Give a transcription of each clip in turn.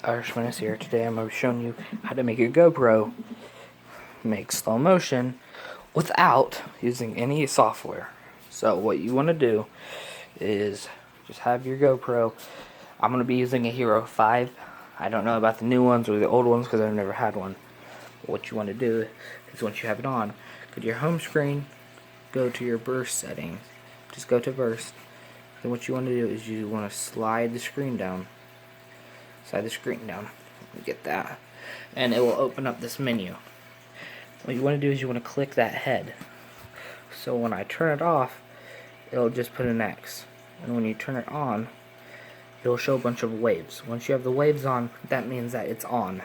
Irishman is here. Today I'm going to be showing you how to make your GoPro make slow motion without using any software. So what you want to do is just have your GoPro. I'm going to be using a Hero 5. I don't know about the new ones or the old ones because I've never had one. But what you want to do is once you have it on, go to your home screen, go to your burst settings. Just go to burst. Then what you want to do is you want to slide the screen down. Get that, and it will open up this menu. What you want to do is you want to click that head, so when I turn it off it'll just put an X, and when you turn it on it'll show a bunch of waves. Once you have the waves on, that means that it's on.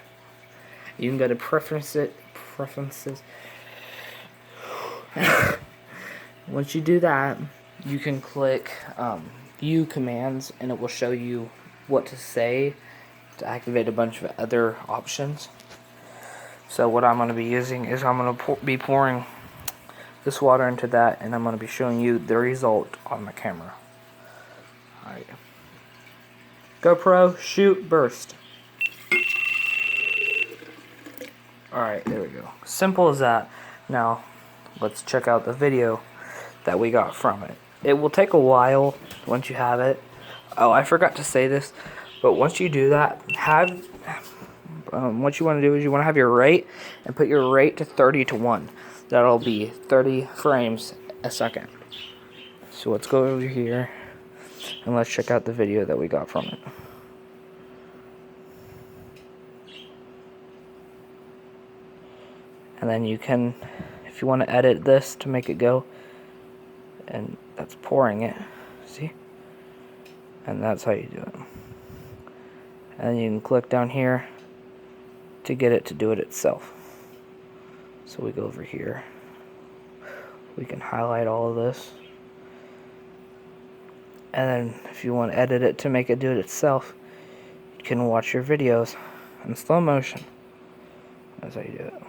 You can go to preferences. Once you do that, you can click view commands, and it will show you what to say to activate a bunch of other options. So what I'm going to be using is I'm going to be pouring this water into that, and I'm going to be showing you the result on the camera. Alright. GoPro, shoot, burst. Alright, there we go. Simple as that. Now, let's check out the video that we got from it. It will take a while once you have it. Oh, I forgot to say this. But once you do that, what you want to do is you want to have your rate and put your rate to 30:1. That'll be 30 frames a second. So let's go over here and let's check out the video that we got from it. And then you can, if you want to edit this to make it go, and that's pouring it, see? And that's how you do it. And you can click down here to get it to do it itself. So we go over here. We can highlight all of this. And then if you want to edit it to make it do it itself, you can watch your videos in slow motion. That's how you do it.